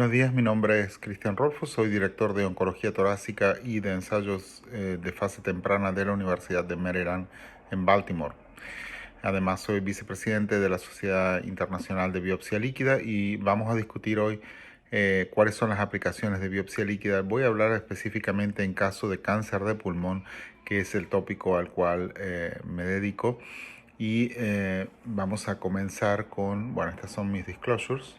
Buenos días, mi nombre es Cristian Rolfo, soy director de Oncología Torácica y de Ensayos de Fase Temprana de la Universidad de Maryland en Baltimore. Además, soy vicepresidente de la Sociedad Internacional de Biopsia Líquida y vamos a discutir hoy cuáles son las aplicaciones de biopsia líquida. Voy a hablar específicamente en caso de cáncer de pulmón, que es el tópico al cual me dedico. Y vamos a comenzar con, bueno, estas son mis disclosures.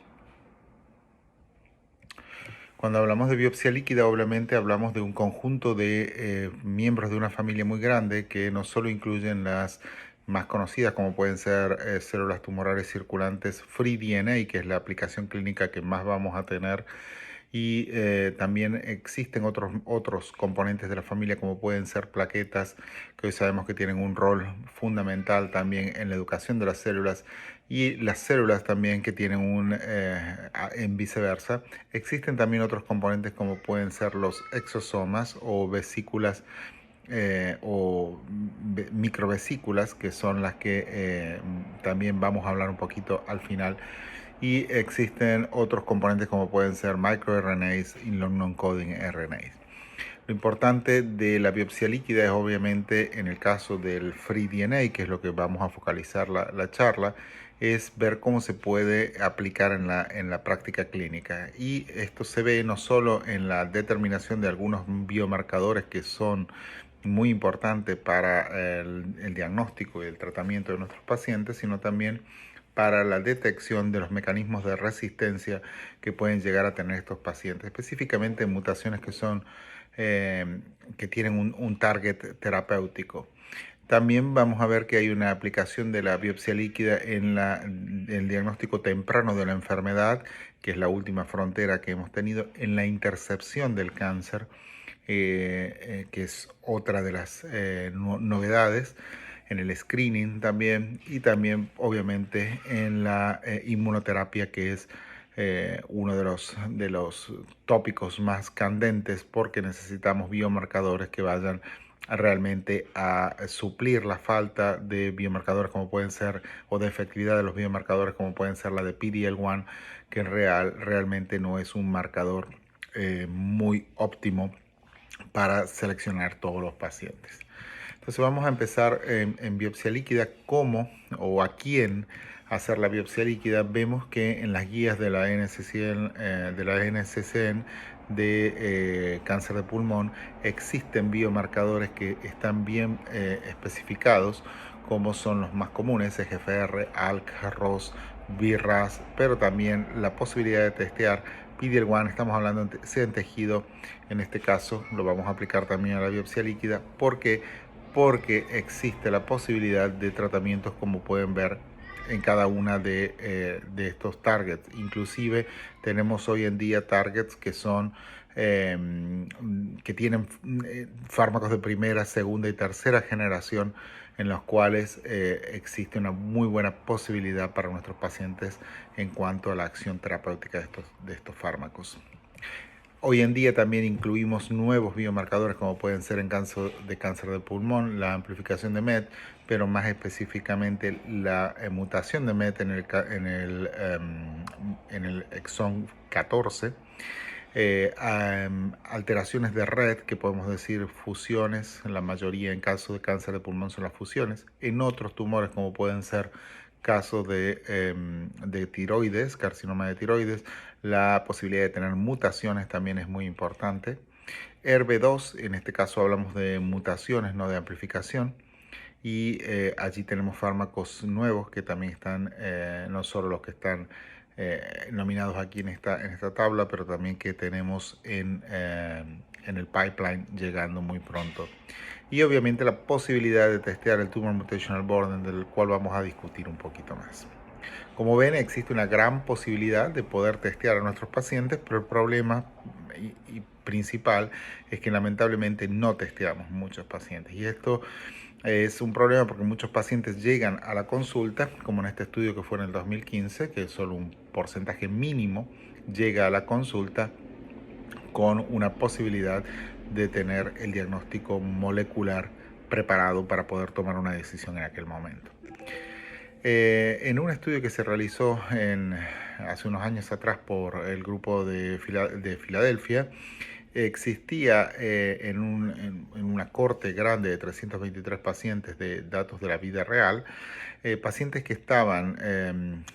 Cuando hablamos de biopsia líquida, obviamente hablamos de un conjunto de miembros de una familia muy grande que no solo incluyen las más conocidas, como pueden ser células tumorales circulantes Free DNA, que es la aplicación clínica que más vamos a tener, y también existen otros componentes de la familia, como pueden ser plaquetas, que hoy sabemos que tienen un rol fundamental también en la educación de las células, y las células también que tienen en viceversa. Existen también otros componentes como pueden ser los exosomas o vesículas o microvesículas, que son las que también vamos a hablar un poquito al final. Y existen otros componentes como pueden ser microRNAs y los non-coding RNAs. Lo importante de la biopsia líquida es obviamente en el caso del Free DNA, que es lo que vamos a focalizar la charla, es ver cómo se puede aplicar en la práctica clínica. Y esto se ve no solo en la determinación de algunos biomarcadores que son muy importantes para el diagnóstico y el tratamiento de nuestros pacientes, sino también para la detección de los mecanismos de resistencia que pueden llegar a tener estos pacientes, específicamente mutaciones que son que tienen un target terapéutico. También vamos a ver que hay una aplicación de la biopsia líquida en el diagnóstico temprano de la enfermedad, que es la última frontera que hemos tenido, en la intercepción del cáncer, que es otra de las novedades, en el screening también, y también obviamente en la inmunoterapia, que es uno de los tópicos más candentes, porque necesitamos biomarcadores que vayan realmente a suplir la falta de biomarcadores como pueden ser, o de efectividad de los biomarcadores como pueden ser la de PD-L1, que realmente no es un marcador muy óptimo para seleccionar todos los pacientes. Entonces vamos a empezar en biopsia líquida, cómo o a quién hacer la biopsia líquida. Vemos que en las guías de la NCCN de cáncer de pulmón existen biomarcadores que están bien especificados, como son los más comunes: EGFR, ALK, ROS, BRAF, pero también la posibilidad de testear PD-L1. Estamos hablando sea en tejido, en este caso lo vamos a aplicar también a la biopsia líquida, porque existe la posibilidad de tratamientos, como pueden ver, en cada una de estos targets. Inclusive tenemos hoy en día targets que son que tienen fármacos de primera, segunda y tercera generación, en los cuales existe una muy buena posibilidad para nuestros pacientes en cuanto a la acción terapéutica de estos fármacos. Hoy en día también incluimos nuevos biomarcadores, como pueden ser en caso de cáncer de pulmón, la amplificación de MET, pero más específicamente la mutación de MET en el exón 14, alteraciones de red, que podemos decir fusiones. La mayoría en caso de cáncer de pulmón son las fusiones. En otros tumores, como pueden ser casos de tiroides, carcinoma de tiroides, la posibilidad de tener mutaciones también es muy importante. ERB2, en este caso hablamos de mutaciones, no de amplificación. Y allí tenemos fármacos nuevos que también están, no solo los que están nominados aquí en esta tabla, pero también que tenemos en el pipeline llegando muy pronto. Y obviamente la posibilidad de testear el Tumor Mutational Burden, del cual vamos a discutir un poquito más. Como ven, existe una gran posibilidad de poder testear a nuestros pacientes, pero el problema principal es que lamentablemente no testeamos muchos pacientes. Y esto es un problema porque muchos pacientes llegan a la consulta, como en este estudio que fue en el 2015, que solo un porcentaje mínimo llega a la consulta con una posibilidad de tener el diagnóstico molecular preparado para poder tomar una decisión en aquel momento. En un estudio que se realizó en hace unos años atrás por el grupo de Filadelfia, existía en una corte grande de 323 pacientes de datos de la vida real, pacientes que estaban,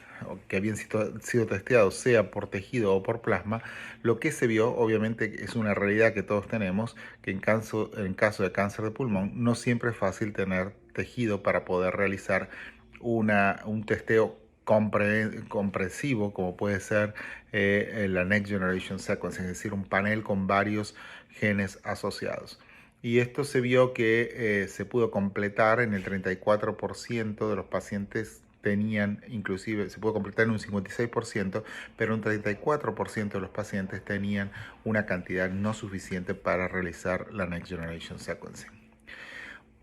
que habían sido testeados, sea por tejido o por plasma. Lo que se vio, obviamente, es una realidad que todos tenemos, que en caso de cáncer de pulmón, no siempre es fácil tener tejido para poder realizar un testeo comprensivo, como puede ser la Next Generation Sequencing, es decir, un panel con varios genes asociados. Y esto se vio que se pudo completar en el 34% de los pacientes tenían, inclusive se pudo completar en un 56%, pero un 34% de los pacientes tenían una cantidad no suficiente para realizar la Next Generation Sequencing.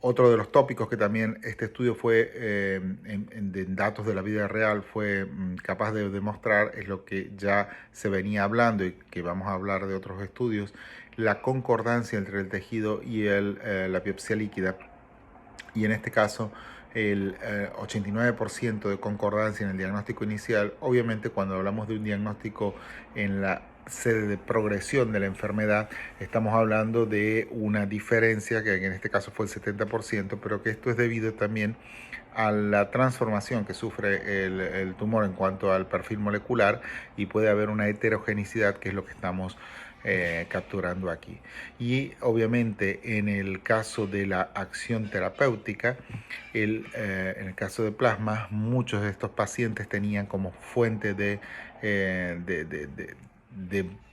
Otro de los tópicos que también este estudio fue en datos de la vida real fue capaz de demostrar es lo que ya se venía hablando y que vamos a hablar de otros estudios, la concordancia entre el tejido y la biopsia líquida. Y en este caso el 89% de concordancia en el diagnóstico inicial. Obviamente cuando hablamos de un diagnóstico en la sede de progresión de la enfermedad, estamos hablando de una diferencia que en este caso fue el 70%, pero que esto es debido también a la transformación que sufre el tumor en cuanto al perfil molecular, y puede haber una heterogeneidad, que es lo que estamos capturando aquí. Y obviamente en el caso de la acción terapéutica, en el caso de plasma, muchos de estos pacientes tenían como fuente de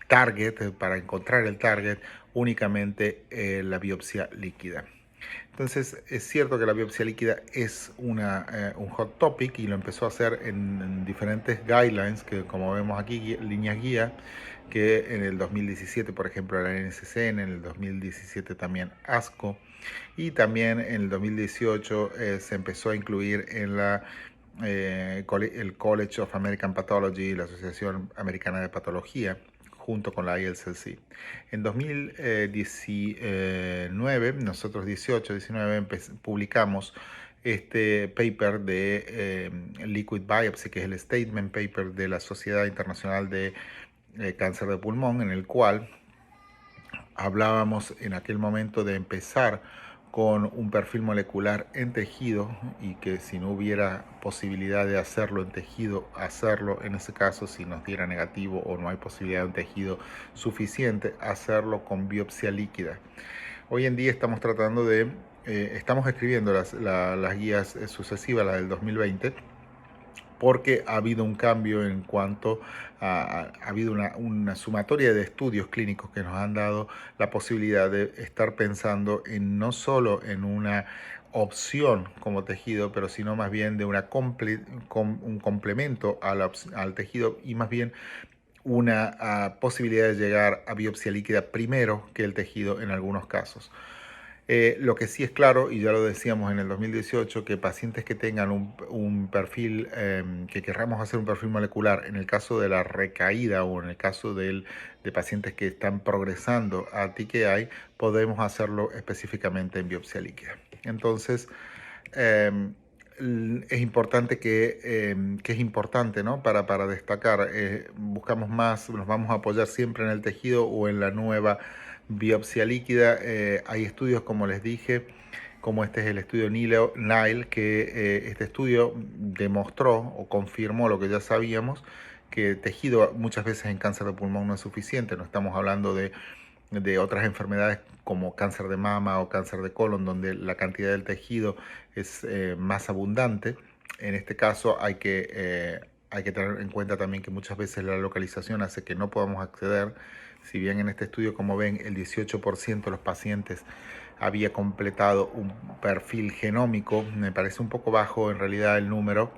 target, para encontrar el target, únicamente la biopsia líquida. Entonces es cierto que la biopsia líquida es un hot topic, y lo empezó a hacer en diferentes guidelines, que como vemos aquí, líneas guía, que en el 2017, por ejemplo, la NCCN, en el 2017 también ASCO, y también en el 2018 se empezó a incluir en el College of American Pathology, la Asociación Americana de Patología, junto con la ILCC. En 2019, nosotros 18-19, publicamos este paper de Liquid Biopsy, que es el statement paper de la Sociedad Internacional de Cáncer de Pulmón, en el cual hablábamos en aquel momento de empezar con un perfil molecular en tejido, y que si no hubiera posibilidad de hacerlo en tejido, hacerlo en ese caso, si nos diera negativo o no hay posibilidad de un tejido suficiente, hacerlo con biopsia líquida. Hoy en día estamos tratando estamos escribiendo las guías sucesivas, la del 2020, porque ha habido un cambio en cuanto ha habido una sumatoria de estudios clínicos que nos han dado la posibilidad de estar pensando en no solo en una opción como tejido, pero sino más bien de un complemento al tejido, y más bien una posibilidad de llegar a biopsia líquida primero que el tejido en algunos casos. Lo que sí es claro, y ya lo decíamos en el 2018, que pacientes que tengan un perfil, que querramos hacer un perfil molecular, en el caso de la recaída o en el caso de pacientes que están progresando a TKI, podemos hacerlo específicamente en biopsia líquida. Entonces, es importante que es importante, ¿no? Para destacar, buscamos más, nos vamos a apoyar siempre en el tejido o en la nueva biopsia líquida. Hay estudios, como les dije, como este es el estudio Nile, que este estudio demostró o confirmó lo que ya sabíamos, que tejido muchas veces en cáncer de pulmón no es suficiente. No estamos hablando de otras enfermedades como cáncer de mama o cáncer de colon, donde la cantidad del tejido es más abundante. En este caso hay que tener en cuenta también que muchas veces la localización hace que no podamos acceder. Si bien en este estudio, como ven, el 18% de los pacientes había completado un perfil genómico, me parece un poco bajo en realidad el número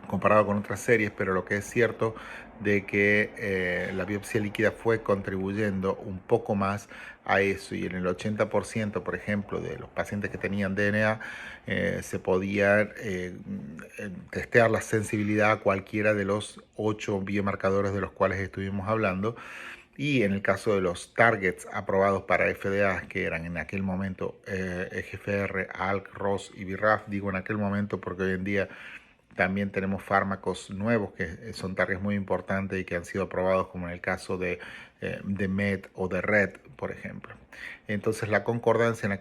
comparado con otras series, pero lo que es cierto de que la biopsia líquida fue contribuyendo un poco más a eso, y en el 80%, por ejemplo, de los pacientes que tenían DNA, se podía testear la sensibilidad a cualquiera de los 8 biomarcadores de los cuales estuvimos hablando. Y en el caso de los targets aprobados para FDA, que eran en aquel momento EGFR, ALK, ROS y BRAF, digo en aquel momento porque hoy en día También tenemos fármacos nuevos que son targets muy importantes y que han sido aprobados, como en el caso de MET o de RET, por ejemplo. Entonces la concordancia en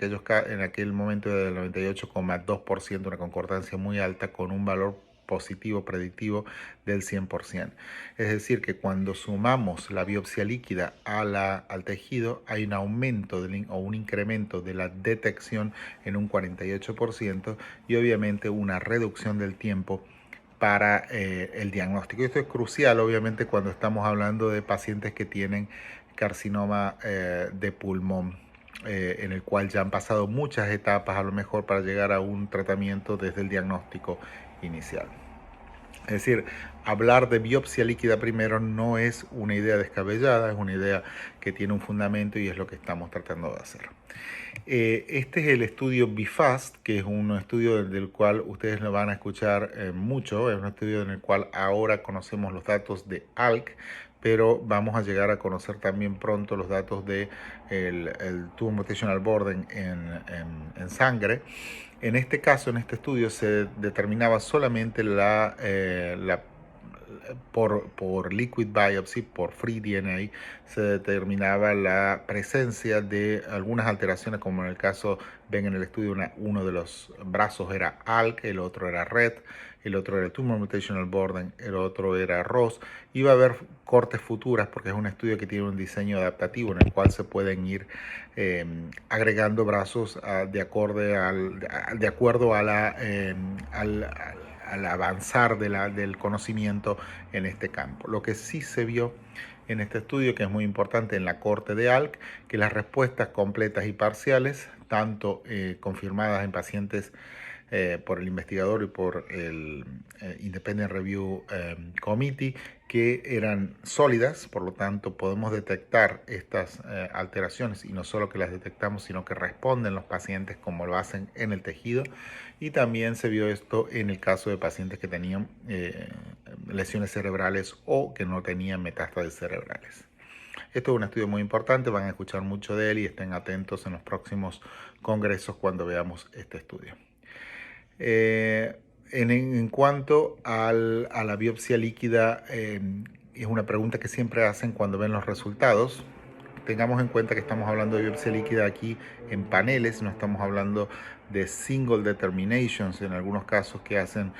aquel momento era del 98,2%, una concordancia muy alta con un valor positivo predictivo del 100%. Es decir, que cuando sumamos la biopsia líquida al tejido, hay un aumento o un incremento de la detección en un 48% y obviamente una reducción del tiempo para el diagnóstico. Y esto es crucial, obviamente, cuando estamos hablando de pacientes que tienen carcinoma de pulmón, en el cual ya han pasado muchas etapas a lo mejor para llegar a un tratamiento desde el diagnóstico inicial. Es decir, hablar de biopsia líquida primero no es una idea descabellada, es una idea que tiene un fundamento y es lo que estamos tratando de hacer. Este es el estudio BIFAST, que es un estudio del cual ustedes lo van a escuchar mucho. Es un estudio en el cual ahora conocemos los datos de ALK, pero vamos a llegar a conocer también pronto los datos de el Tumor Mutational Burden en sangre. En este caso, en este estudio, se determinaba solamente por liquid biopsy, por free DNA, se determinaba la presencia de algunas alteraciones, como en el caso, ven en el estudio, uno de los brazos era ALK, el otro era RET, el otro era el Tumor Mutational Burden, el otro era ROS. Iba a haber cortes futuras porque es un estudio que tiene un diseño adaptativo en el cual se pueden ir agregando brazos de acuerdo a al avanzar del conocimiento en este campo. Lo que sí se vio en este estudio, que es muy importante en la corte de ALK, que las respuestas completas y parciales, tanto confirmadas en pacientes por el investigador y por el Independent Review Committee, que eran sólidas, por lo tanto podemos detectar estas alteraciones y no solo que las detectamos, sino que responden los pacientes como lo hacen en el tejido. Y también se vio esto en el caso de pacientes que tenían lesiones cerebrales o que no tenían metástasis cerebrales. Esto es un estudio muy importante, van a escuchar mucho de él y estén atentos en los próximos congresos cuando veamos este estudio. En cuanto a la biopsia líquida, es una pregunta que siempre hacen cuando ven los resultados. Tengamos en cuenta que estamos hablando de biopsia líquida aquí en paneles, no estamos hablando de single determinations en algunos casos que hacen.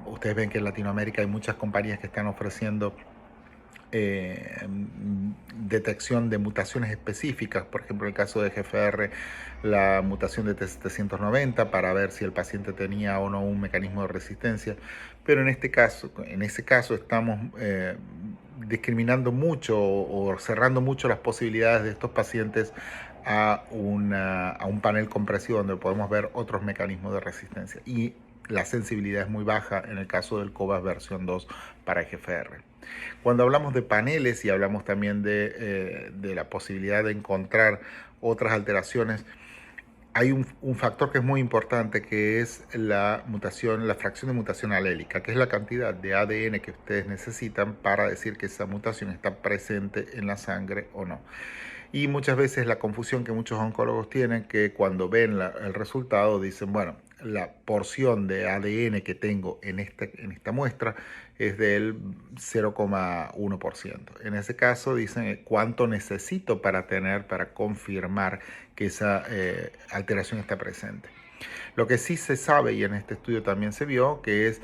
Ustedes ven que en Latinoamérica hay muchas compañías que están ofreciendo detección de mutaciones específicas, por ejemplo en el caso de GFR, la mutación de T790 para ver si el paciente tenía o no un mecanismo de resistencia, pero en ese caso estamos discriminando mucho o cerrando mucho las posibilidades de estos pacientes a un panel compresivo donde podemos ver otros mecanismos de resistencia y la sensibilidad es muy baja en el caso del COVAS versión 2 para GFR. Cuando hablamos de paneles y hablamos también de la posibilidad de encontrar otras alteraciones, hay un factor que es muy importante, que es la fracción de mutación alélica, que es la cantidad de ADN que ustedes necesitan para decir que esa mutación está presente en la sangre o no. Y muchas veces la confusión que muchos oncólogos tienen, que cuando ven el resultado dicen, bueno, la porción de ADN que tengo en esta muestra es del 0,1%. En ese caso dicen cuánto necesito para confirmar que esa alteración está presente. Lo que sí se sabe, y en este estudio también se vio, que es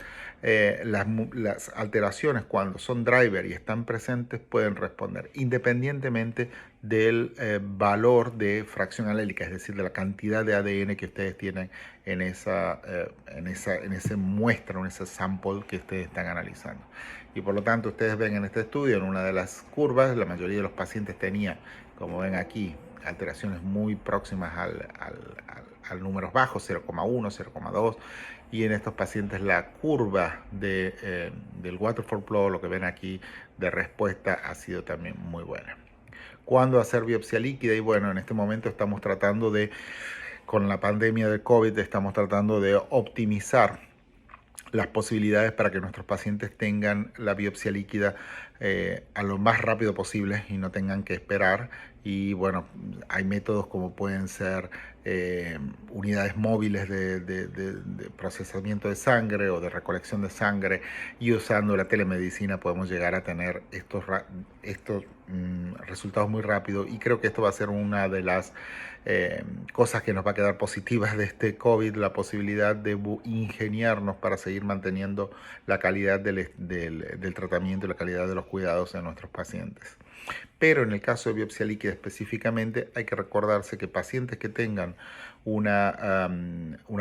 las alteraciones cuando son driver y están presentes pueden responder independientemente del valor de fracción alélica, es decir, de la cantidad de ADN que ustedes tienen en esa muestra, en ese sample que ustedes están analizando. Y por lo tanto, ustedes ven en este estudio, en una de las curvas, la mayoría de los pacientes tenía, como ven aquí, alteraciones muy próximas al números bajos, 0,1, 0,2, y en estos pacientes la curva del waterfall plot, lo que ven aquí de respuesta, ha sido también muy buena. ¿Cuándo hacer biopsia líquida? Y bueno, en este momento estamos tratando con la pandemia de COVID, estamos tratando de optimizar las posibilidades para que nuestros pacientes tengan la biopsia líquida a lo más rápido posible y no tengan que esperar. Y bueno, hay métodos como pueden ser unidades móviles de procesamiento de sangre o de recolección de sangre, y usando la telemedicina podemos llegar a tener estos resultados muy rápido, y creo que esto va a ser una de las cosas que nos va a quedar positivas de este COVID, la posibilidad de ingeniarnos para seguir manteniendo la calidad del tratamiento y la calidad de los cuidados de nuestros pacientes. Pero en el caso de biopsia líquida específicamente, hay que recordarse que pacientes que tengan una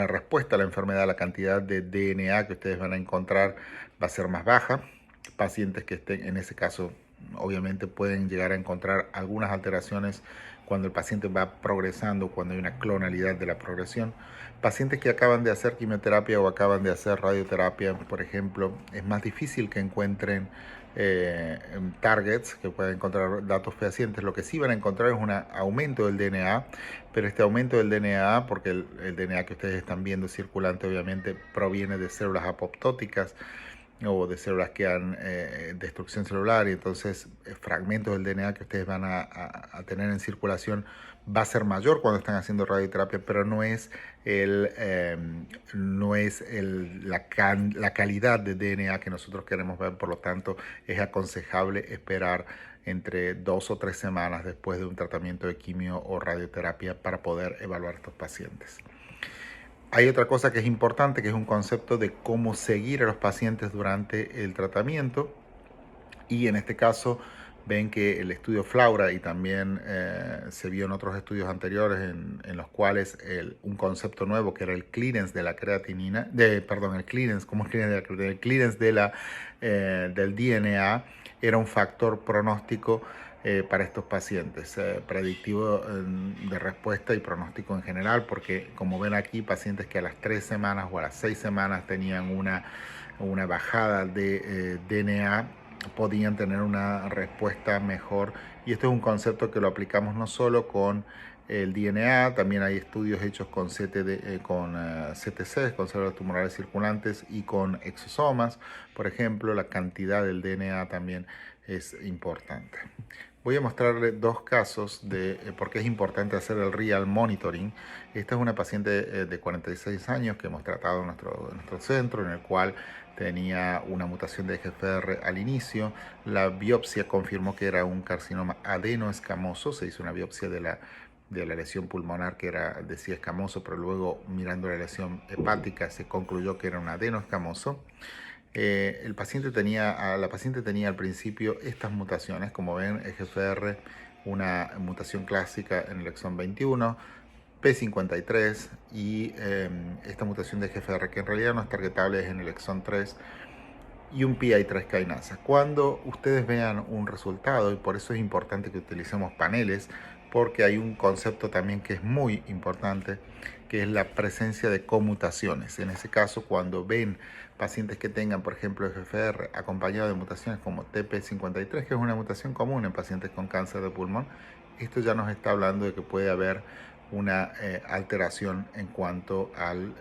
respuesta a la enfermedad, la cantidad de DNA que ustedes van a encontrar va a ser más baja. Pacientes que estén, en ese caso, obviamente pueden llegar a encontrar algunas alteraciones cuando el paciente va progresando, cuando hay una clonalidad de la progresión. Pacientes que acaban de hacer quimioterapia o acaban de hacer radioterapia, por ejemplo, es más difícil que encuentren targets, que pueden encontrar datos fehacientes. Lo que sí van a encontrar es un aumento del DNA, pero este aumento del DNA, porque el DNA que ustedes están viendo circulante obviamente proviene de células apoptóticas o de células que han destrucción celular, y entonces fragmentos del DNA que ustedes van a tener en circulación va a ser mayor cuando están haciendo radioterapia, pero no es, la calidad de DNA que nosotros queremos ver. Por lo tanto, es aconsejable esperar entre 2 o 3 semanas después de un tratamiento de quimio o radioterapia para poder evaluar a estos pacientes. Hay otra cosa que es importante, que es un concepto de cómo seguir a los pacientes durante el tratamiento, y en este caso ven que el estudio Flaura, y también se vio en otros estudios anteriores en los cuales un concepto nuevo que era el clearance de la creatinina, el clearance, ¿cómo es el clearance del DNA era un factor pronóstico para estos pacientes, predictivo de respuesta y pronóstico en general, porque como ven aquí, pacientes que a las 3 semanas o a las 6 semanas tenían una bajada de DNA, podían tener una respuesta mejor. Y esto es un concepto que lo aplicamos no solo con el DNA, también hay estudios hechos con CTCs, con células tumorales circulantes, y con exosomas. Por ejemplo, la cantidad del DNA también es importante. Voy a mostrarle dos casos de por qué es importante hacer el real monitoring. Esta es una paciente de 46 años que hemos tratado en nuestro centro, en el cual tenía una mutación de EGFR al inicio. La biopsia confirmó que era un carcinoma adenoescamoso. Se hizo una biopsia de la lesión pulmonar que decía escamoso, pero luego mirando la lesión hepática se concluyó que era un adenoescamoso. La paciente tenía al principio estas mutaciones, como ven, EGFR, una mutación clásica en el exón 21, P53, y esta mutación de EGFR, que en realidad no es targetable, es en el exón 3, y un PI3 kinasa. Cuando ustedes vean un resultado, y por eso es importante que utilicemos paneles, porque hay un concepto también que es muy importante, que es la presencia de comutaciones. En ese caso, cuando ven pacientes que tengan, por ejemplo, EGFR acompañado de mutaciones como TP53, que es una mutación común en pacientes con cáncer de pulmón, esto ya nos está hablando de que puede haber una alteración en cuanto al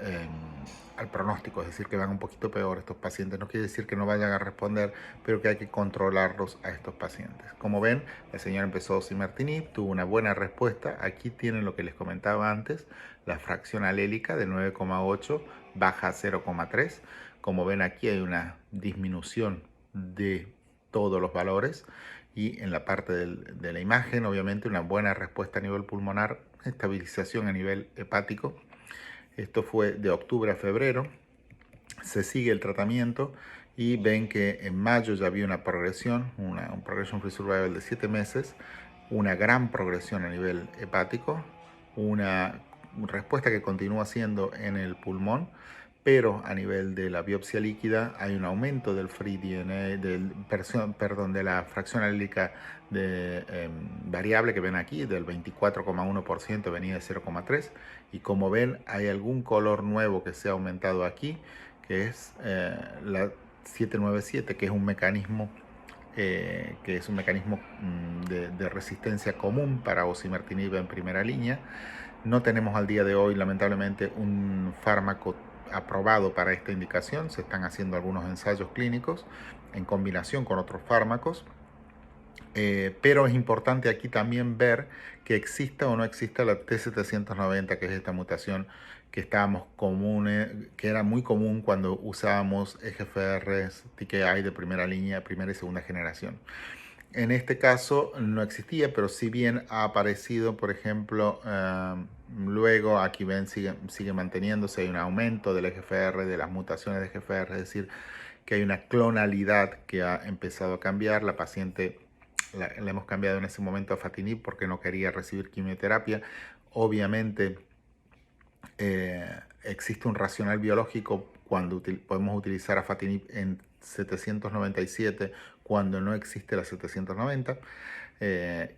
pronóstico, es decir, que van un poquito peor estos pacientes. No quiere decir que no vayan a responder, pero que hay que controlarlos a estos pacientes. Como ven, la señora empezó osimertinib, tuvo una buena respuesta. Aquí tienen lo que les comentaba antes, la fracción alélica de 9,8 baja a 0,3. Como ven, aquí hay una disminución de todos los valores, y en la parte de la imagen, obviamente, una buena respuesta a nivel pulmonar, estabilización a nivel hepático. Esto fue de octubre a febrero. Se sigue el tratamiento y ven que en mayo ya había una progresión, un progression free survival de 7 meses, una gran progresión a nivel hepático, una respuesta que continúa siendo en el pulmón, pero a nivel de la biopsia líquida hay un aumento del free DNA, de la fracción alílica variable que ven aquí, del 24,1%, venía de 0,3%, y como ven hay algún color nuevo que se ha aumentado aquí, que es la 797, que es un mecanismo de resistencia común para osimertinib en primera línea. No tenemos al día de hoy, lamentablemente, un fármaco aprobado para esta indicación. Se están haciendo algunos ensayos clínicos en combinación con otros fármacos, Pero es importante aquí también ver que exista o no exista la T790, que es esta mutación que que era muy común cuando usábamos EGFRs TKI de primera línea, primera y segunda generación. En este caso no existía, pero si bien ha aparecido, por ejemplo, luego aquí ven, sigue manteniéndose, hay un aumento del EGFR, de las mutaciones de EGFR, es decir, que hay una clonalidad que ha empezado a cambiar. La paciente la hemos cambiado en ese momento a Afatinib porque no quería recibir quimioterapia. Obviamente existe un racional biológico cuando podemos utilizar Afatinib en 797 cuando no existe la 790.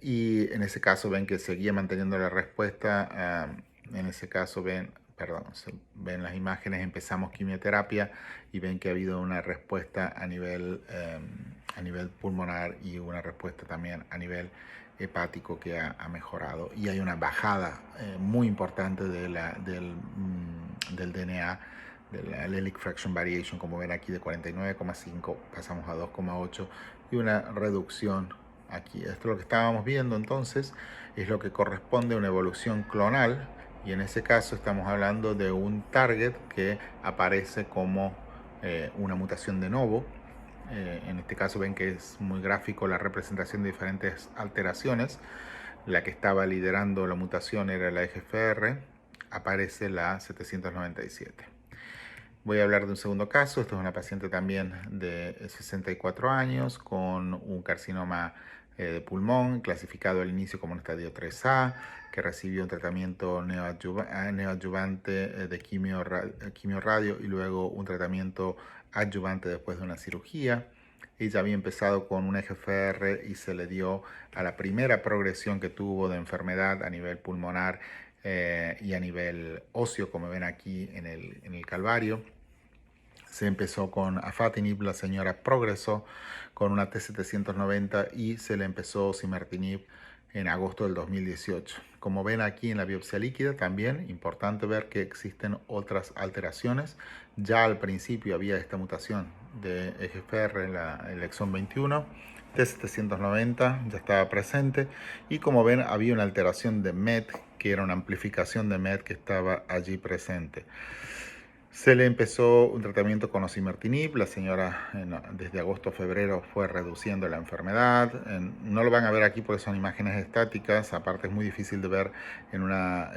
Y en ese caso ven que seguía manteniendo la respuesta. En ese caso ven las imágenes, empezamos quimioterapia y ven que ha habido una respuesta a nivel pulmonar y una respuesta también a nivel hepático que ha mejorado. Y hay una bajada muy importante del DNA, de la allelic fraction variation, como ven aquí, de 49,5 pasamos a 2,8 y una reducción aquí. Esto es lo que estábamos viendo entonces, es lo que corresponde a una evolución clonal, y en ese caso estamos hablando de un target que aparece como una mutación de novo. En este caso ven que es muy gráfico la representación de diferentes alteraciones. La que estaba liderando la mutación era la EGFR, aparece la 797. Voy a hablar de un segundo caso. Esta es una paciente también de 64 años con un carcinoma de pulmón, clasificado al inicio como un estadio 3A, que recibió un tratamiento neoadyuvante de quimio-radio y luego un tratamiento adyuvante después de una cirugía. Ella había empezado con un EGFR y se le dio a la primera progresión que tuvo de enfermedad a nivel pulmonar y a nivel óseo, como ven aquí en el calvario. Se empezó con Afatinib, la señora progresó con una T790 y se le empezó Osimertinib en agosto del 2018. Como ven aquí en la biopsia líquida, también importante ver que existen otras alteraciones. Ya al principio había esta mutación de EGFR, el exón 21, T790 ya estaba presente, y como ven había una alteración de MET, que era una amplificación de MET que estaba allí presente. Se le empezó un tratamiento con osimertinib. La señora desde agosto a febrero fue reduciendo la enfermedad. No lo van a ver aquí porque son imágenes estáticas. Aparte es muy difícil de ver en una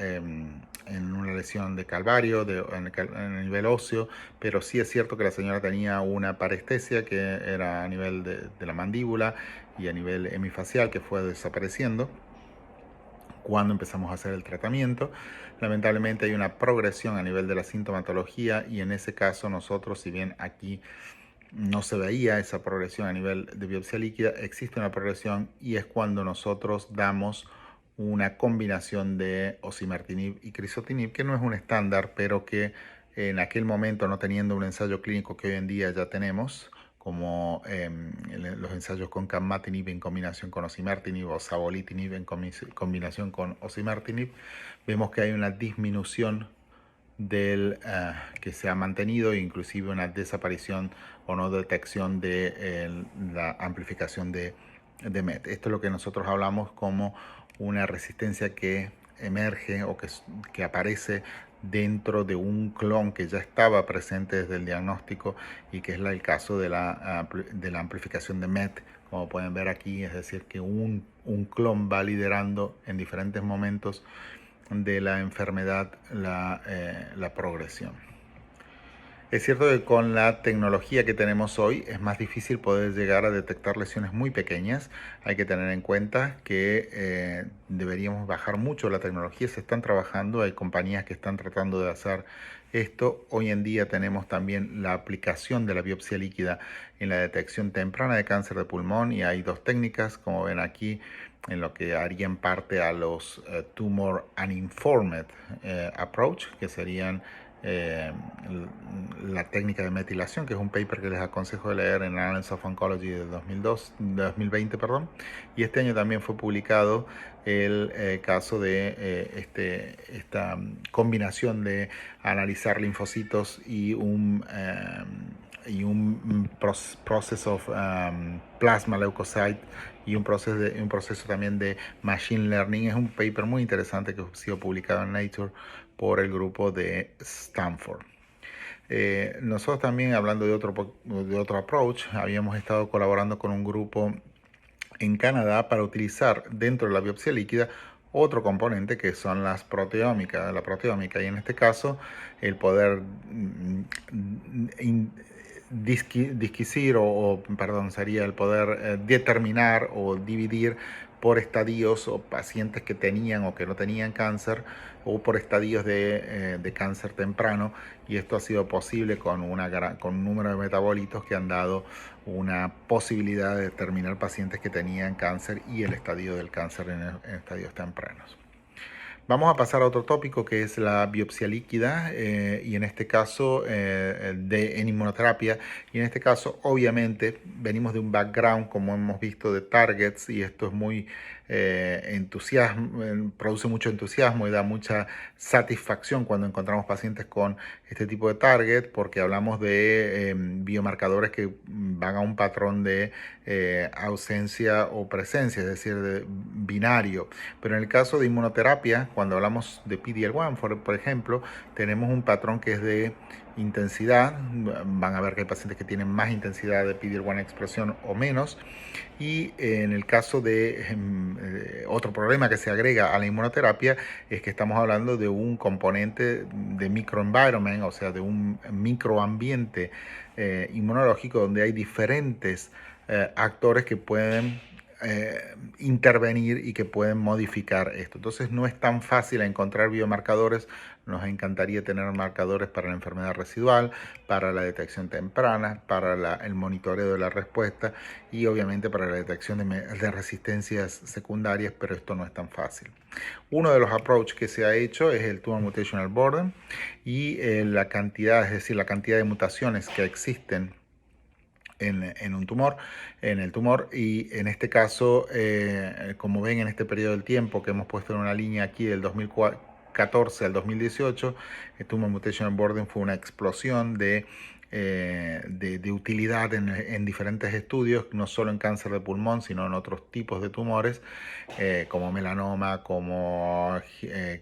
lesión de calvario, en el nivel óseo. Pero sí es cierto que la señora tenía una parestesia que era a nivel de la mandíbula y a nivel hemifacial, que fue desapareciendo cuando empezamos a hacer el tratamiento. Lamentablemente hay una progresión a nivel de la sintomatología, y en ese caso nosotros, si bien aquí no se veía esa progresión a nivel de biopsia líquida, existe una progresión, y es cuando nosotros damos una combinación de osimertinib y crizotinib, que no es un estándar, pero que en aquel momento, no teniendo un ensayo clínico que hoy en día ya tenemos, como los ensayos con capmatinib en combinación con osimertinib o savolitinib en combinación con osimertinib, vemos que hay una disminución que se ha mantenido, inclusive una desaparición o no detección de la amplificación de MET. Esto es lo que nosotros hablamos como una resistencia que emerge o que aparece dentro de un clon que ya estaba presente desde el diagnóstico, y que es el caso de la amplificación de MET, como pueden ver aquí. Es decir, que un clon va liderando en diferentes momentos de la enfermedad la progresión. Es cierto que con la tecnología que tenemos hoy es más difícil poder llegar a detectar lesiones muy pequeñas. Hay que tener en cuenta que deberíamos bajar mucho la tecnología. Se están trabajando, hay compañías que están tratando de hacer esto. Hoy en día tenemos también la aplicación de la biopsia líquida en la detección temprana de cáncer de pulmón, y hay dos técnicas, como ven aquí, en lo que harían parte a los Tumor Uninformed Approach, que serían la técnica de metilación, que es un paper que les aconsejo de leer en Annals of Oncology de 2020, perdón. Y este año también fue publicado el caso de esta combinación de analizar linfocitos y process of plasma leukocyte y un proceso también de machine learning. Es un paper muy interesante que ha sido publicado en Nature por el grupo de Stanford. Nosotros también, hablando de otro approach, habíamos estado colaborando con un grupo en Canadá para utilizar dentro de la biopsia líquida otro componente que son la proteómica, y en este caso el poder disquisir perdón, sería el poder determinar o dividir por estadios o pacientes que tenían o que no tenían cáncer, o por estadios de cáncer temprano, y esto ha sido posible con un número de metabolitos que han dado una posibilidad de determinar pacientes que tenían cáncer y el estadio del cáncer en estadios tempranos. Vamos a pasar a otro tópico que es la biopsia líquida y en este caso en inmunoterapia, y en este caso obviamente venimos de un background, como hemos visto, de targets, y esto es muy produce mucho entusiasmo y da mucha satisfacción cuando encontramos pacientes con este tipo de target, porque hablamos de biomarcadores que van a un patrón de ausencia o presencia, es decir, de binario. Pero en el caso de inmunoterapia, cuando hablamos de PD-L1, por ejemplo, tenemos un patrón que es de intensidad. Van a ver que hay pacientes que tienen más intensidad de PD-L1 expresión o menos. Y en el caso de otro problema que se agrega a la inmunoterapia es que estamos hablando de un componente de microenvironment, o sea, de un microambiente inmunológico donde hay diferentes actores que pueden intervenir y que pueden modificar esto. Entonces no es tan fácil encontrar biomarcadores. Nos encantaría tener marcadores para la enfermedad residual, para la detección temprana, para el monitoreo de la respuesta y obviamente para la detección de resistencias secundarias, pero esto no es tan fácil. Uno de los approaches que se ha hecho es el Tumor Mutational Burden, y la cantidad, es decir, la cantidad de mutaciones que existen en el tumor, y en este caso, como ven en este periodo del tiempo que hemos puesto en una línea aquí del 2014 al 2018, el Tumor Mutational Burden fue una explosión de utilidad en diferentes estudios, no solo en cáncer de pulmón, sino en otros tipos de tumores, como melanoma, como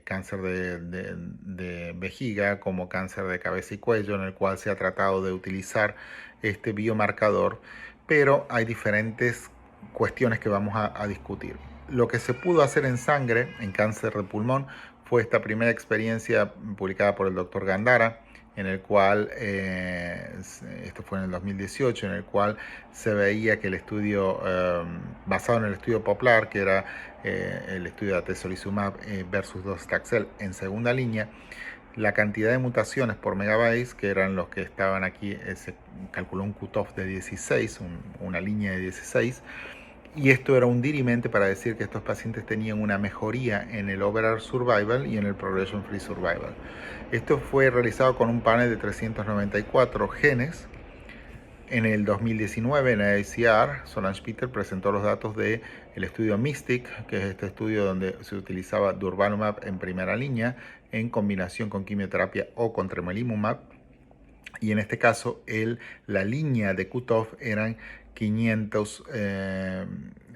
cáncer de vejiga, como cáncer de cabeza y cuello, en el cual se ha tratado de utilizar este biomarcador, pero hay diferentes cuestiones que vamos a discutir. Lo que se pudo hacer en sangre, en cáncer de pulmón, fue esta primera experiencia publicada por el doctor Gandara, en el cual, esto fue en el 2018, en el cual se veía que el estudio, basado en el estudio Poplar, que era el estudio de atezolizumab versus docetaxel en segunda línea, la cantidad de mutaciones por megabase, que eran los que estaban aquí, se calculó un cutoff de 16, una línea de 16, y esto era un dirimente para decir que estos pacientes tenían una mejoría en el overall survival y en el progression free survival. Esto fue realizado con un panel de 394 genes. En el 2019, en la AACR, Solange Peter presentó los datos del estudio MYSTIC, que es este estudio donde se utilizaba durvalumab en primera línea en combinación con quimioterapia o con tremelimumab. Y en este caso, la línea de cutoff eran 500,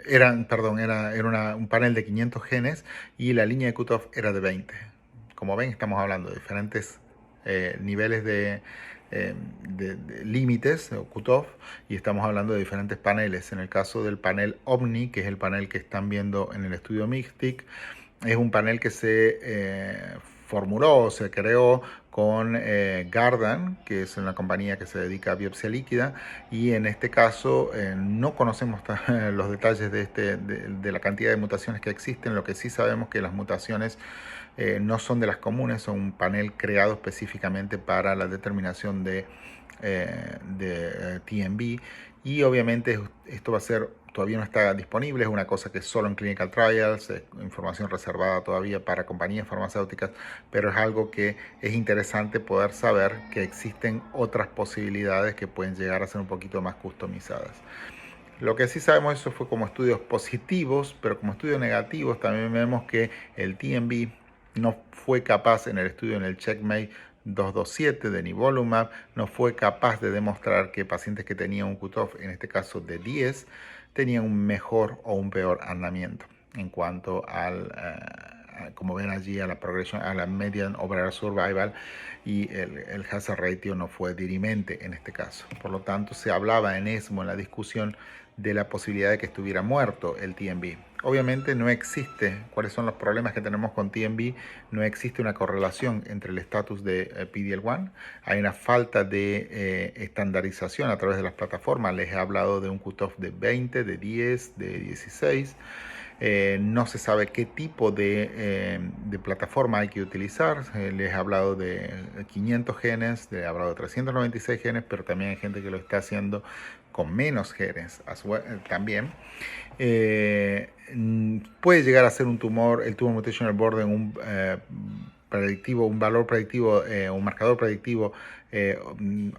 era un panel de 500 genes, y la línea de cutoff era de 20. Como ven, estamos hablando de diferentes niveles de límites o cutoff, y estamos hablando de diferentes paneles. En el caso del panel OMNI, que es el panel que están viendo en el estudio MYSTIC, es un panel que se formuló, se creó con Guardant, que es una compañía que se dedica a biopsia líquida, y en este caso no conocemos los detalles de la cantidad de mutaciones que existen. Lo que sí sabemos que las mutaciones no son de las comunes, son un panel creado específicamente para la determinación de TMB, y obviamente esto va a ser, todavía no está disponible, es una cosa que es solo en clinical trials, es información reservada todavía para compañías farmacéuticas, pero es algo que es interesante poder saber que existen otras posibilidades que pueden llegar a ser un poquito más customizadas. Lo que sí sabemos, eso fue como estudios positivos, pero como estudios negativos también vemos que el TMB no fue capaz en el estudio, en el CheckMate, 227 de nivolumab no fue capaz de demostrar que pacientes que tenían un cutoff, en este caso de 10, tenían un mejor o un peor andamiento en cuanto como ven allí, a la progresión, a la median overall survival, y el hazard ratio no fue dirimente en este caso. Por lo tanto, se hablaba en ESMO, en la discusión, de la posibilidad de que estuviera muerto el TMB. Obviamente no existe, cuáles son los problemas que tenemos con TMB, no existe una correlación entre el estatus de PD-L1, hay una falta de estandarización a través de las plataformas. Les he hablado de un cutoff de 20, de 10, de 16. No se sabe qué tipo de plataforma hay que utilizar. Les he hablado de 500 genes, les he hablado de 396 genes, pero también hay gente que lo está haciendo con menos genes también. Puede llegar a ser un tumor, el tumor mutational burden, un valor predictivo, un marcador predictivo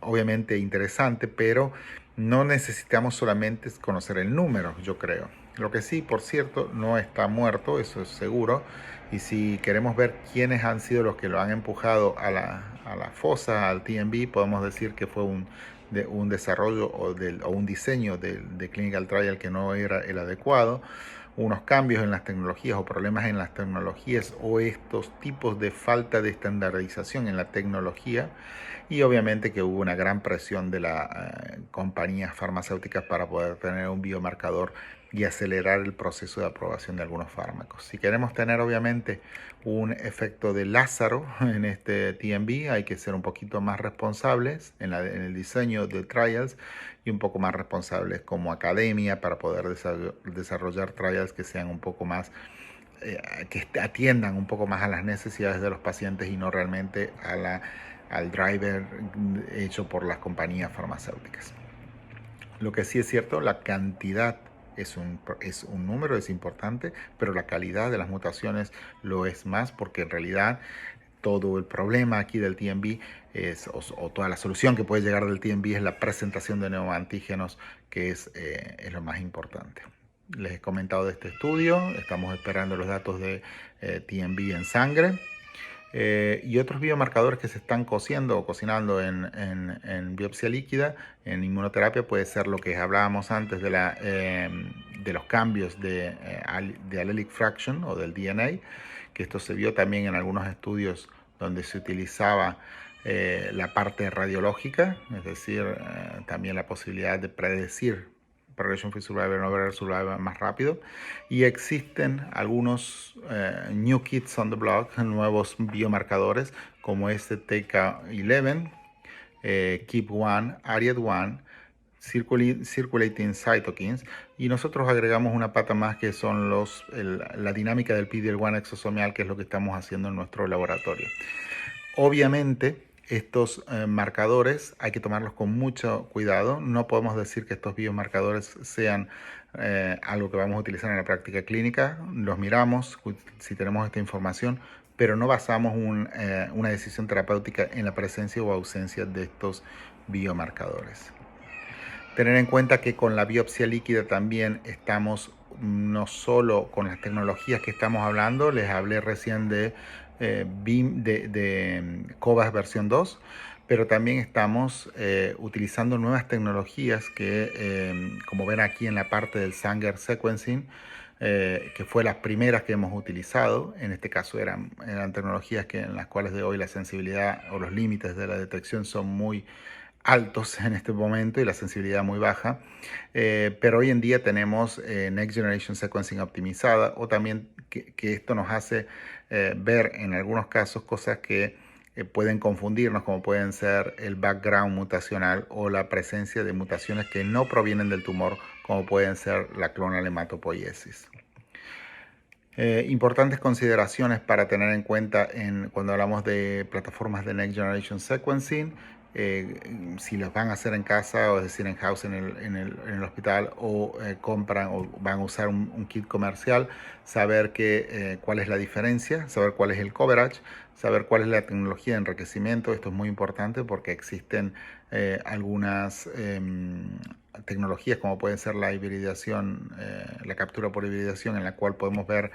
obviamente interesante, pero no necesitamos solamente conocer el número, yo creo. Lo que sí, por cierto, no está muerto, eso es seguro. Y si queremos ver quiénes han sido los que lo han empujado a la fosa, al TMB, podemos decir que fue un desarrollo o un diseño de clinical trial que no era el adecuado, unos cambios en las tecnologías o problemas en las tecnologías o estos tipos de falta de estandarización en la tecnología, y obviamente que hubo una gran presión de las compañías farmacéuticas para poder tener un biomarcador y acelerar el proceso de aprobación de algunos fármacos. Si queremos tener obviamente un efecto de Lázaro en este TMB, hay que ser un poquito más responsables en el diseño de trials y un poco más responsables como academia para poder desarrollar trials que sean un poco más, que atiendan un poco más a las necesidades de los pacientes y no realmente al driver hecho por las compañías farmacéuticas. Lo que sí es cierto, la cantidad es un número, es importante, pero la calidad de las mutaciones lo es más, porque en realidad todo el problema aquí del TMB o toda la solución que puede llegar del TMB es la presentación de neoantígenos, que es lo más importante. Les he comentado de este estudio, estamos esperando los datos de TMB en sangre. Y otros biomarcadores que se están cociendo o cocinando en biopsia líquida, en inmunoterapia, puede ser lo que hablábamos antes de los cambios de allelic fraction o del DNA, que esto se vio también en algunos estudios donde se utilizaba la parte radiológica, es decir, también la posibilidad de predecir progression-free survival and overall survival más rápido. Y existen algunos new kids on the block, nuevos biomarcadores como este TK11, KEAP1, ARIAD1, circulating cytokines, y nosotros agregamos una pata más que son la dinámica del PD-L1 exosomial, que es lo que estamos haciendo en nuestro laboratorio. Obviamente, estos marcadores hay que tomarlos con mucho cuidado. No podemos decir que estos biomarcadores sean algo que vamos a utilizar en la práctica clínica. Los miramos si tenemos esta información, pero no basamos una decisión terapéutica en la presencia o ausencia de estos biomarcadores. Tener en cuenta que con la biopsia líquida también estamos no solo con las tecnologías que estamos hablando, les hablé recién de cobas versión 2, pero también estamos utilizando nuevas tecnologías que, como ven aquí en la parte del Sanger sequencing, que fue las primeras que hemos utilizado. En este caso eran tecnologías en las cuales de hoy la sensibilidad o los límites de la detección son muy altos en este momento y la sensibilidad muy baja, pero hoy en día tenemos Next Generation Sequencing optimizada, o también que esto nos hace ver en algunos casos cosas que pueden confundirnos, como pueden ser el background mutacional o la presencia de mutaciones que no provienen del tumor, como pueden ser la clonal hematopoiesis. Importantes consideraciones para tener en cuenta cuando hablamos de plataformas de Next Generation Sequencing. Si los van a hacer en casa, o es decir, en house en el hospital, o compran o van a usar un kit comercial, saber cuál es la diferencia, saber cuál es el coverage, saber cuál es la tecnología de enriquecimiento. Esto es muy importante porque existen algunas tecnologías como pueden ser la hibridación, la captura por hibridación, en la cual podemos ver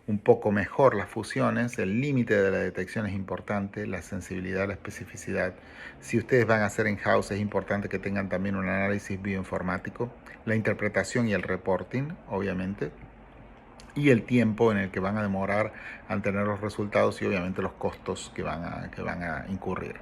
un poco mejor las fusiones. El límite de la detección es importante, la sensibilidad, la especificidad. Si ustedes van a hacer in-house, es importante que tengan también un análisis bioinformático, la interpretación y el reporting, obviamente, y el tiempo en el que van a demorar en tener los resultados y obviamente los costos que van a incurrir.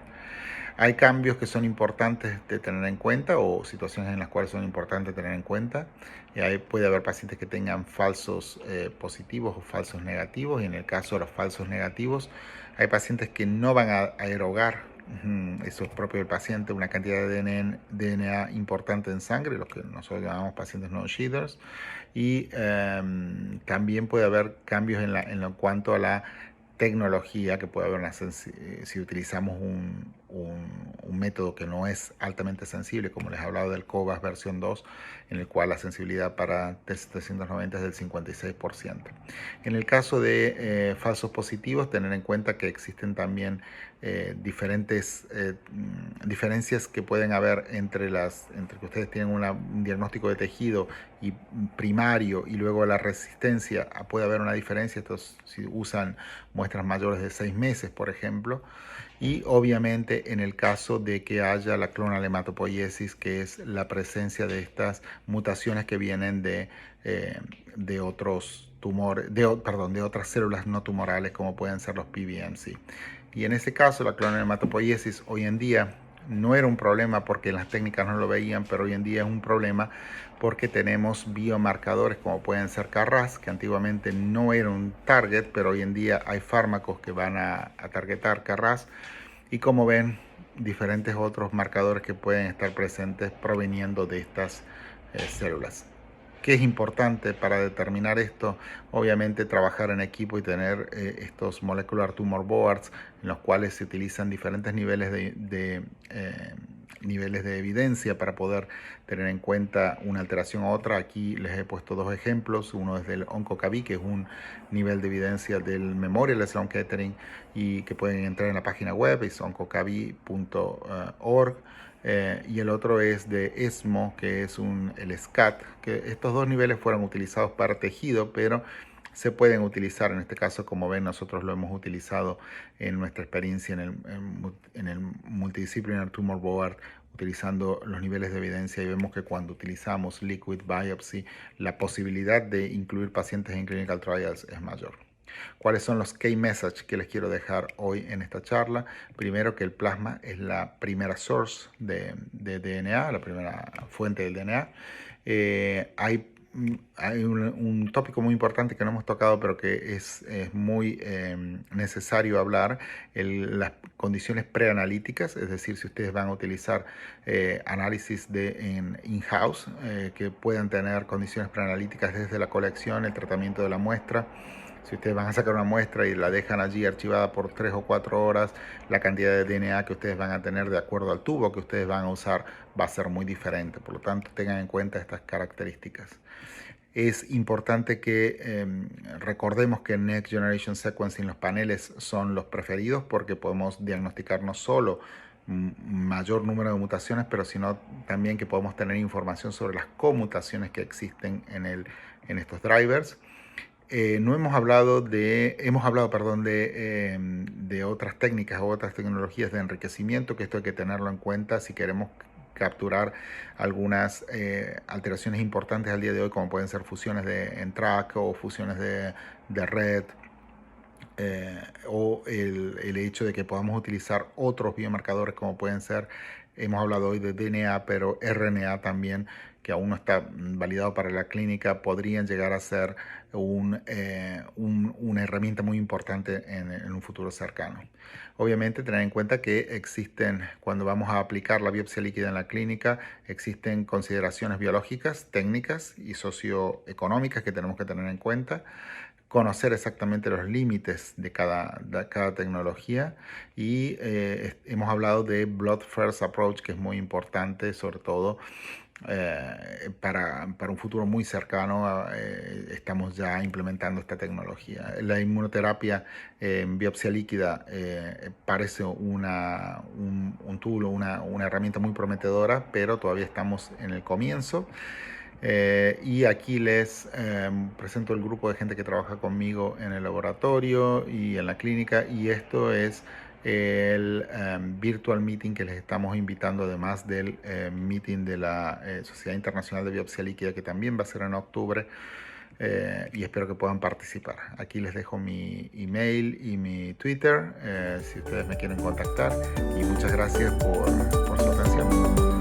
Hay cambios que son importantes de tener en cuenta o situaciones en las cuales son importantes tener en cuenta. Y ahí puede haber pacientes que tengan falsos positivos o falsos negativos. Y en el caso de los falsos negativos, hay pacientes que no van a erogar, eso es propio del paciente, una cantidad de DNA importante en sangre, los que nosotros llamamos pacientes no-shedders. Y también puede haber cambios en cuanto a la tecnología, que puede haber si utilizamos un método que no es altamente sensible, como les he hablado del COVAS versión 2, en el cual la sensibilidad para T790 es del 56%. En el caso de falsos positivos, tener en cuenta que existen también diferentes diferencias que pueden haber entre que ustedes tienen un diagnóstico de tejido y primario y luego la resistencia. Puede haber una diferencia, estos si usan muestras mayores de 6 meses, por ejemplo, y obviamente en el caso de que haya la clonal hematopoiesis, que es la presencia de estas mutaciones que vienen de otros tumores, de otras células no tumorales como pueden ser los PBMC. Y en ese caso la clonal hematopoiesis hoy en día no era un problema porque las técnicas no lo veían, pero hoy en día es un problema porque tenemos biomarcadores como pueden ser KRAS, que antiguamente no era un target, pero hoy en día hay fármacos que van a targetar KRAS, y como ven, diferentes otros marcadores que pueden estar presentes proveniendo de estas células. ¿Qué es importante para determinar esto? Obviamente trabajar en equipo y tener estos molecular tumor boards en los cuales se utilizan diferentes niveles de evidencia para poder tener en cuenta una alteración u otra. Aquí les he puesto dos ejemplos. Uno es del OncoCavi, que es un nivel de evidencia del Memorial Sloan Kettering y que pueden entrar en la página web, es oncocavi.org. Y el otro es de ESMO, que es el SCAT, que estos dos niveles fueron utilizados para tejido, pero se pueden utilizar, en este caso, como ven, nosotros lo hemos utilizado en nuestra experiencia en el Multidisciplinary Tumor Board, utilizando los niveles de evidencia, y vemos que cuando utilizamos liquid biopsy, la posibilidad de incluir pacientes en clinical trials es mayor. ¿Cuáles son los key messages que les quiero dejar hoy en esta charla? Primero, que el plasma es la primera source de DNA, la primera fuente del DNA. Hay un tópico muy importante que no hemos tocado, pero que es muy necesario hablar, las condiciones preanalíticas, es decir, si ustedes van a utilizar análisis en in-house, que puedan tener condiciones preanalíticas desde la colección, el tratamiento de la muestra. Si ustedes van a sacar una muestra y la dejan allí archivada por 3 o 4 horas, la cantidad de DNA que ustedes van a tener de acuerdo al tubo que ustedes van a usar va a ser muy diferente. Por lo tanto, tengan en cuenta estas características. Es importante que recordemos que Next Generation Sequencing, los paneles son los preferidos porque podemos diagnosticar no solo mayor número de mutaciones, pero sino también que podemos tener información sobre las comutaciones que existen en estos drivers. No hemos hablado de otras técnicas o otras tecnologías de enriquecimiento, que esto hay que tenerlo en cuenta si queremos capturar algunas alteraciones importantes al día de hoy, como pueden ser fusiones en TRAC o fusiones de red, o el hecho de que podamos utilizar otros biomarcadores como pueden ser, hemos hablado hoy de DNA, pero RNA también, que aún no está validado para la clínica, podrían llegar a ser una herramienta muy importante en un futuro cercano. Obviamente tener en cuenta que cuando vamos a aplicar la biopsia líquida en la clínica, existen consideraciones biológicas, técnicas y socioeconómicas que tenemos que tener en cuenta, conocer exactamente los límites de cada tecnología, y hemos hablado de Blood First Approach, que es muy importante, sobre todo para un futuro muy cercano estamos ya implementando esta tecnología. La inmunoterapia en biopsia líquida parece un tool, una herramienta muy prometedora, pero todavía estamos en el comienzo. Y aquí les presento el grupo de gente que trabaja conmigo en el laboratorio y en la clínica, y esto es el virtual meeting que les estamos invitando, además del meeting de la Sociedad Internacional de Biopsia Líquida, que también va a ser en octubre, y espero que puedan participar. Aquí les dejo mi email y mi Twitter si ustedes me quieren contactar, y muchas gracias por su atención.